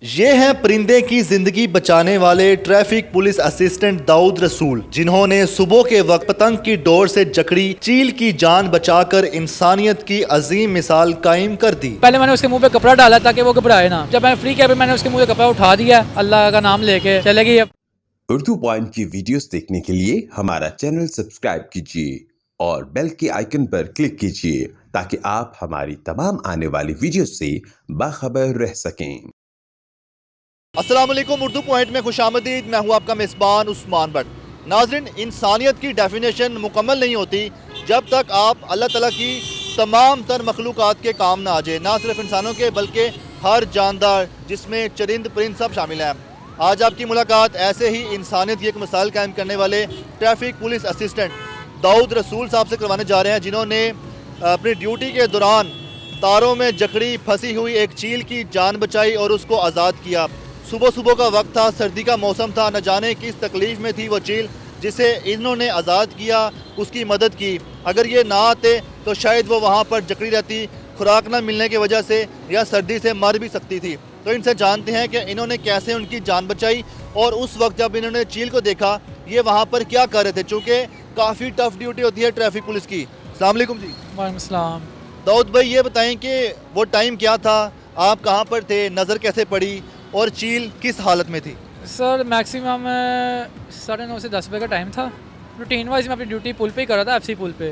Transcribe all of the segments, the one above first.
ये हैं परिंदे की जिंदगी बचाने वाले ट्रैफिक पुलिस असिस्टेंट दाऊद रसूल, जिन्होंने सुबह के वक्त पतंग की डोर से जकड़ी चील की जान बचाकर इंसानियत की अजीम मिसाल कायम कर दी। पहले मैंने उसके मुंह पे कपड़ा डाला ताकि वो घबराए ना। जब मैंने फ्री किया मैंने उसके मुंह से कपड़ा उठा दिया, अल्लाह का नाम लेके चले गई। उर्दू पॉइंट की वीडियोस देखने के लिए हमारा चैनल सब्सक्राइब कीजिए और बेल के आइकन पर क्लिक कीजिए ताकि आप हमारी तमाम आने वाली वीडियोस से बाखबर रह सकें। अस्सलाम वालेकुम, उर्दू पॉइंट में खुशामदीद। मैं हूँ आपका मेज़बान उस्मान भट्ट। नाज़रीन, इंसानियत की डेफिनेशन मुकम्मल नहीं होती जब तक आप अल्लाह ताला की तमाम तर मखलूक़ात के काम ना आ जाए, ना सिर्फ इंसानों के बल्कि हर जानदार जिसमें चरिंद परिंद सब शामिल हैं। आज आपकी मुलाकात ऐसे ही इंसानियत की एक मिसाल कायम करने वाले ट्रैफिक पुलिस असिस्टेंट दाऊद रसूल साहब से करवाने जा रहे हैं, जिन्होंने अपनी ड्यूटी के दौरान तारों में जकड़ी फंसी हुई एक चील की जान बचाई और उसको आज़ाद किया। सुबह सुबह का वक्त था, सर्दी का मौसम था, न जाने किस तकलीफ़ में थी वो चील जिसे इन्होंने आज़ाद किया, उसकी मदद की। अगर ये ना आते तो शायद वो वहाँ पर जकड़ी रहती, खुराक न मिलने की वजह से या सर्दी से मर भी सकती थी। तो इनसे जानते हैं कि इन्होंने कैसे उनकी जान बचाई और उस वक्त जब इन्होंने चील को देखा ये वहाँ पर क्या कर रहे थे, चूँकि काफ़ी टफ ड्यूटी होती है ट्रैफिक पुलिस की। अस्सलाम वालेकुम जी। वालेकुम सलाम। दाऊद भाई, ये बताएं कि वो टाइम क्या था, आप कहाँ पर थे, नज़र कैसे पड़ी और चील किस हालत में थी? सर मैक्सिमम 9:30 से 10 बजे का टाइम था। रूटीन वाइज मैं अपनी ड्यूटी पुल पे ही कर रहा था, एफसी पुल पे।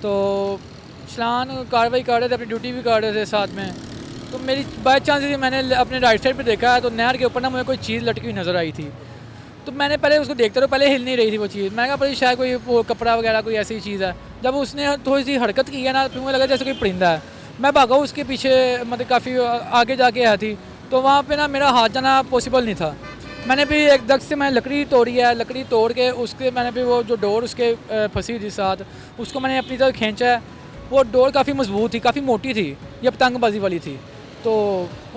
तो चलान कार्रवाई कर रहे थे, अपनी ड्यूटी भी कर रहे थे साथ में। तो मेरी बाई चांस मैंने अपने राइट साइड पे देखा है तो नहर के ऊपर ना मुझे कोई चीज़ लटकी हुई नज़र आई थी। तो मैंने पहले उसको देखते रहो, पहले हिल नहीं रही थी वो चीज़। मैंने कहा भाई शायद कोई वो कपड़ा वगैरह कोई ऐसी चीज़ है। जब उसने थोड़ी सी हरकत की है ना तो मुझे लगा जैसे कोई परिंदा है। मैं भागा उसके पीछे, मतलब काफ़ी आगे जाके आया थी। तो वहाँ पे ना मेरा हाथ जाना पॉसिबल नहीं था। मैंने भी एक दग से मैं लकड़ी तोड़ी है, लकड़ी तोड़ के उसके मैंने भी वो जो डोर उसके फंसी हुई थी साथ, उसको मैंने अपनी तरफ खींचा है। वो डोर काफ़ी मजबूत थी, काफ़ी मोटी थी, ये पतंगबाजी वाली थी। तो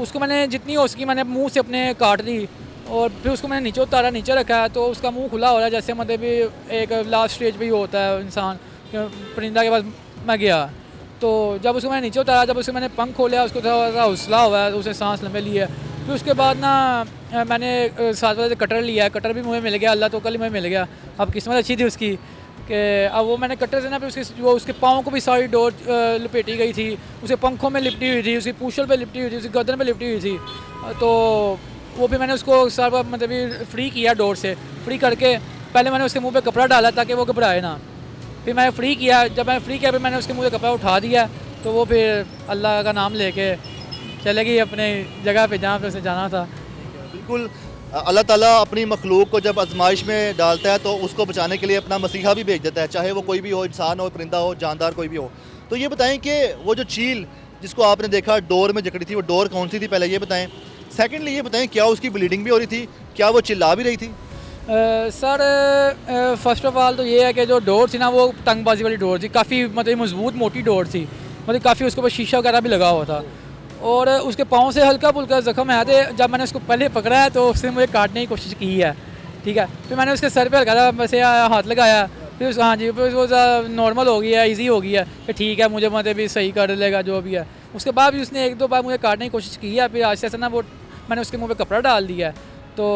उसको मैंने जितनी हो सकी मैंने मुँह से अपने काट ली और फिर उसको मैंने नीचे उतारा, नीचे रखा है तो उसका मुंह खुला हो रहा है, जैसे मतलब भी एक लास्ट स्टेज पे ही होता है इंसान परिंदा के पास मैं गया। तो जब उसको मैंने नीचे उतारा, जब उसको मैंने पंख खोला, उसको थोड़ा सा हौसला हुआ है, उसने सांस लंबे लिए। फिर उसके बाद ना मैंने साथ वाले कटर लिया है, कटर भी मुझे मिल गया, अल्लाह तो कल ही मुझे मिल गया। अब किस्मत अच्छी थी उसकी कि अब वो मैंने कटर से ना फिर उसके पाँव को भी सारी डोर लपेटी गई थी, उसके पंखों में लिपटी हुई थी, उसकी पूछल पे लिपटी हुई थी, उसकी गर्दन पे लिपटी हुई थी। तो वो भी मैंने उसको सारा मतलब फ्री किया डोर से। फ्री करके पहले मैंने उसके मुंह पे कपड़ा डाला ताकि वो घबराए ना। फिर मैंने फ्री किया, जब मैंने फ्री किया फिर मैंने उसके मुंह से कपड़ा उठा दिया। तो वो फिर अल्लाह का नाम लेके चले गई अपने जगह पे जहाँ पे उसे जाना था। बिल्कुल, अल्लाह ताला अपनी मखलूक को जब आजमाइश में डालता है तो उसको बचाने के लिए अपना मसीहा भी भेज देता है, चाहे वो कोई भी हो, इंसान हो, परिंदा हो, जानदार कोई भी हो। तो ये बताएं कि वो जो चील जिसको आपने देखा डोर में जकड़ी थी, वो डोर कौन सी थी, पहले ये बताएं। सेकेंडली ये बताएं, क्या उसकी ब्लीडिंग भी हो रही थी, क्या वो चिल्ला भी रही थी? सर फर्स्ट ऑफ ऑल तो ये है कि जो डोर थी ना वो पतंगबाजी वाली डोर थी, काफ़ी मतलब मजबूत मोटी डोर थी, मतलब काफ़ी उसके ऊपर शीशा वगैरह भी लगा हुआ था। और उसके पाँव से हल्का फुल्का ज़ख्म आया थे। जब मैंने उसको पहले पकड़ा है तो उसने मुझे काटने की कोशिश की है, ठीक है। फिर मैंने उसके सर पे हल्का वैसे हाथ लगाया, फिर हाँ जी, फिर वो नॉर्मल हो गया, ईजी हो गया कि ठीक है मुझे मतलब भी सही कर लेगा जो भी है। उसके बाद भी उसने एक दो बार मुझे काटने की कोशिश की है, फिर आज से ना वो मैंने उसके मुँह पर कपड़ा डाल दिया है तो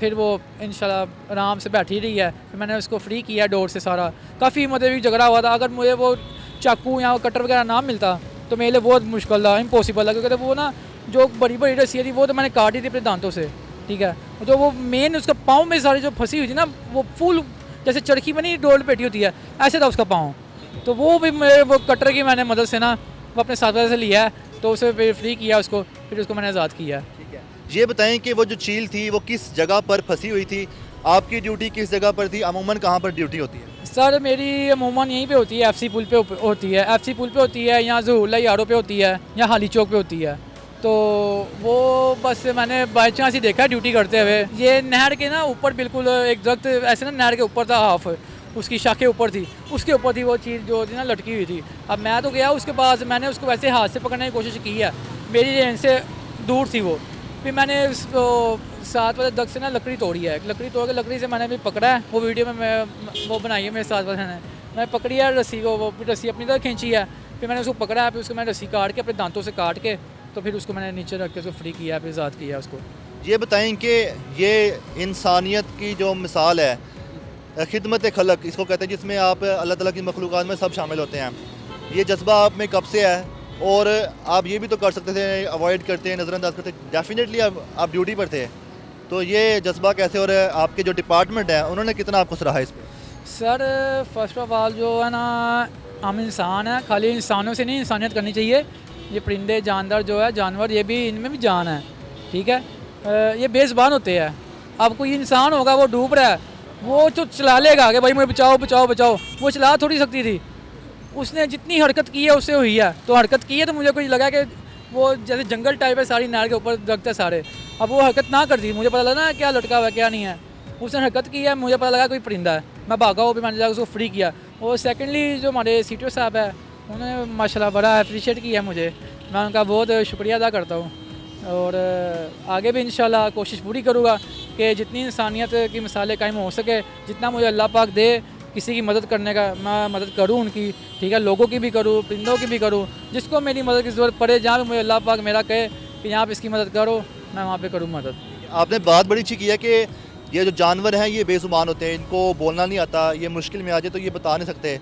फिर वो इंशाल्लाह आराम से बैठी रही है। फिर मैंने उसको फ्री किया डोर से सारा। काफ़ी मतलब झगड़ा हुआ था, अगर मुझे वो चाकू या कटर वगैरह ना मिलता तो मेरे लिए बहुत मुश्किल था, इम्पॉसिबल था, क्योंकि वो ना जो बड़ी बड़ी रस्सी थी वो तो मैंने काटी थी अपने दांतों से, ठीक है। जो वो मेन उसका पाँव में सारी जो फंसी हुई थी ना, वो फुल जैसे चरखी बनी डोर पेटी होती है ऐसे था उसका पाँव। तो वो भी मेरे वो कटर की मैंने मदद से ना वो अपने साथ वाले से लिया है, तो उसे फिर फ्री किया उसको, फिर उसको मैंने आज़ाद किया। ठीक है, ये बताएं कि वो जो चील थी वो किस जगह पर फंसी हुई थी, आपकी ड्यूटी किस जगह पर थी, अमूमन कहाँ पर ड्यूटी होती है? सर मेरी अमूमन यहीं पे होती है, एफसी पुल पे होती है, एफसी पुल पे होती है, यहाँ ज़हूला यारों पे होती है, या हाली चौक पे होती है। तो वो बस मैंने बाई चांस ही देखा ड्यूटी करते हुए। ये नहर के ना ऊपर बिल्कुल एक दरख्त ऐसे ना नहर के ऊपर था, हाफ उसकी शाखें ऊपर थी, उसके ऊपर थी वो चीज़ जो थी ना लटकी हुई थी। अब मैं तो गया उसके बाद मैंने उसको वैसे हाथ से पकड़ने की कोशिश की है, मेरी रेंज से दूर थी वो। फिर मैंने उसको साथ वाले दग से ना लकड़ी तोड़ी है, लकड़ी तोड़ के लकड़ी से मैंने भी पकड़ा है, वो वीडियो में मैं वो बनाई है मेरे साथ वाले ने। मैं पकड़ी है रस्सी को, वो रस्सी अपनी तरफ खींची है, फिर मैंने उसको पकड़ा है, फिर उसको मैंने रस्सी काट के अपने दांतों से काट के तो फिर उसको मैंने नीचे रख के उसको फ्री किया, फिर आज़ाद किया उसको। ये बताएं कि ये इंसानियत की जो मिसाल है खिदमत खलक इसको कहते हैं, जिसमें आप अल्लाह ताला की मखलूक़ात में सब शामिल होते हैं, ये जज्बा आप में कब से है? और आप ये भी तो कर सकते थे, अवॉइड करते, नज़रअंदाज करते, डेफिनेटली आप ड्यूटी पर थे, तो ये जज्बा कैसे? और आपके जो डिपार्टमेंट है उन्होंने कितना आपको सराहा इस पर? सर फर्स्ट ऑफ ऑल जो है ना, हम इंसान हैं, खाली इंसानों से नहीं इंसानियत करनी चाहिए। ये परिंदे जानदार जो है, जानवर, ये भी, इनमें भी जान है, ठीक है। ये बेज़ुबान होते हैं। अब कोई इंसान होगा वो डूब रहा है, वो तो चला लेगा कि भाई मुझे बचाओ बचाओ बचाओ, वो चला थोड़ी सकती थी। उसने जितनी हरकत की है उससे हुई है, तो हरकत की है तो मुझे कुछ लगा कि वो जैसे जंगल टाइप है, सारी नहर के ऊपर दरख्त है सारे, अब वो हरकत ना करती, मुझे पता लगा ना क्या लटका हुआ है क्या नहीं है, उसने हरकत की है, मुझे पता लगा कोई परिंदा है, मैं भागा, वो भी मैंने जाकर उसको फ्री किया। और सेकेंडली जो हमारे CTO साहब है उन्होंने माशाल्लाह बड़ा अप्रिशिएट किया मुझे, मैं उनका बहुत शुक्रिया अदा करता हूँ। और आगे भी इंशाल्लाह कोशिश पूरी करूँगा कि जितनी इंसानियत की मिसालें कायम हो सके, जितना मुझे अल्लाह पाक दे किसी की मदद करने का, मैं मदद करूँ उनकी, ठीक है, लोगों की भी करूँ, परिंदों की भी करूँ, जिसको मेरी मदद की ज़रूरत पड़े, जहाँ भी मुझे अल्लाह पाक मेरा कहे कि यहाँ पर इसकी मदद करो, मैं वहाँ पर करूँ मदद। आपने बात बड़ी अच्छी की है कि ये जो जानवर हैं ये बेजुबान होते हैं, इनको बोलना नहीं आता, ये मुश्किल में आ जाए तो ये बता नहीं सकते,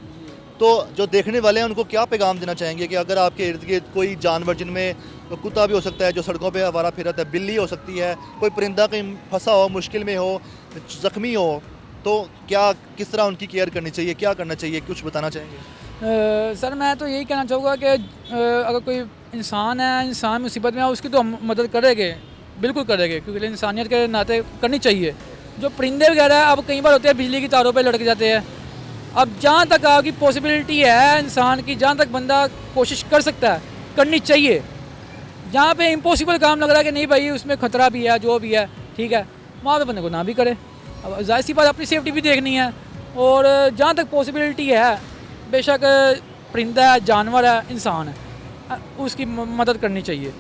तो जो देखने वाले हैं उनको क्या पैगाम देना चाहेंगे कि अगर आपके इर्द गिर्द कोई जानवर, जिनमें कुत्ता भी हो सकता है जो सड़कों पे आवारा फिरता है, बिल्ली हो सकती है, कोई परिंदा कहीं फंसा हो, मुश्किल में हो, ज़ख्मी हो, तो क्या, किस तरह उनकी केयर करनी चाहिए, क्या करना चाहिए, कुछ बताना चाहेंगे? सर मैं तो यही कहना चाहूँगा कि अगर कोई इंसान है, इंसान मुसीबत में है, उसकी तो हम मदद करेंगे, बिल्कुल करेंगे, क्योंकि इंसानियत के नाते करनी चाहिए। जो परिंदे वगैरह अब कई बार होते हैं बिजली की तारों पे लटक जाते हैं, अब जहाँ तक आपकी पॉसिबिलिटी है इंसान की, जहाँ तक बंदा कोशिश कर सकता है करनी चाहिए। जहाँ पे इम्पॉसिबल काम लग रहा है कि नहीं भाई उसमें ख़तरा भी है, जो भी है, ठीक है, वहाँ पे बंदे को ना भी करे। अब जाहिर सी बात अपनी सेफ्टी भी देखनी है, और जहाँ तक पॉसिबिलिटी है बेशक परिंदा है, जानवर है, इंसान है, उसकी मदद करनी चाहिए।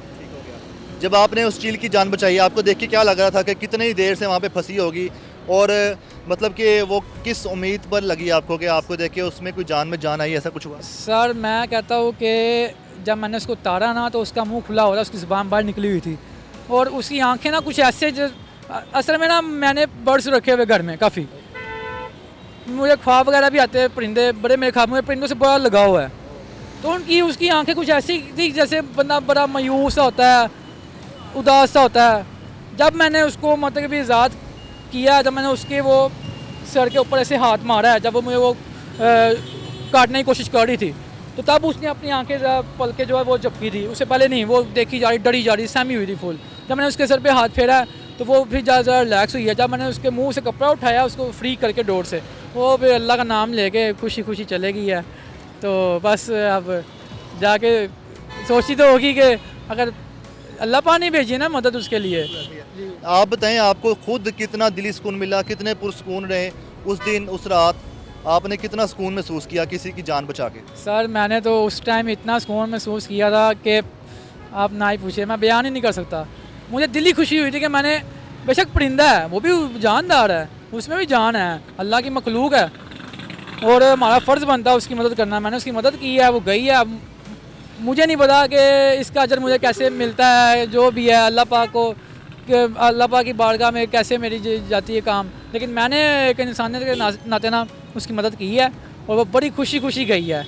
जब आपने उस चील की जान बचाई, आपको देख के क्या लग रहा था कि कितनी देर से वहाँ पे फंसी होगी, और मतलब कि वो किस उम्मीद पर लगी आपको कि आपको देख के उसमें कोई जान में जान आई, ऐसा कुछ हुआ? सर मैं कहता हूँ कि जब मैंने उसको उतारा ना, तो उसका मुंह खुला हो रहा, उसकी ज़ुबान बाहर निकली हुई थी, और उसकी आंखें ना कुछ ऐसे, असल में ना मैंने बर्ड्स रखे हुए घर में काफ़ी, मुझे ख्वाब वगैरह भी आते हैं, परिंदे बड़े मेरे ख्वाब, मुझे परिंदों से बड़ा लगाव है, तो उनकी उसकी आंखें कुछ ऐसी थी जैसे बंदा बड़ा मायूस सा होता है, उदास सा होता है। जब मैंने उसको मतलब कि आज़ाद किया, जब मैंने उसके वो सर के ऊपर ऐसे हाथ मारा है, जब वो मुझे वो काटने की कोशिश कर रही थी, तो तब उसने अपनी आंखें पलके जो है वो झपकी थी, उससे पहले नहीं, वो देखी जा रही, डरी जा रही, सहमी हुई थी फुल। जब मैंने उसके सर पे हाथ फेरा तो वो फिर ज़्यादा रिलैक्स हुई है। जब मैंने उसके मुंह से कपड़ा उठाया उसको फ्री करके डोर से, वो फिर अल्लाह का नाम लेके खुशी खुशी चले गई है। तो बस अब जाके सोचती तो होगी कि अगर अल्लाह पाक ने भेजी ना मदद उसके लिए। आप बताएं, आपको खुद कितना दिली सुकून मिला, कितने पुरसुकून रहे उस दिन, उस रात, आपने कितना सुकून महसूस किया किसी की जान बचा के? सर मैंने तो उस टाइम इतना सुकून महसूस किया था कि आप ना ही पूछिए, मैं बयान ही नहीं कर सकता। मुझे दिली खुशी हुई थी कि मैंने, बेशक परिंदा है वो भी जानदार है, उसमें भी जान है, अल्लाह की मखलूक है, और हमारा फ़र्ज़ बनता है उसकी मदद करना। मैंने उसकी मदद की है, वो गई है। अब मुझे नहीं पता कि इसका अजर मुझे कैसे मिलता है, जो भी है अल्लाह पाक को, अल्लाह पाक की बारगाह में कैसे मेरी जाती है काम, लेकिन मैंने एक इंसानियत के नाते ना उसकी मदद की है, और वो बड़ी खुशी खुशी गई है।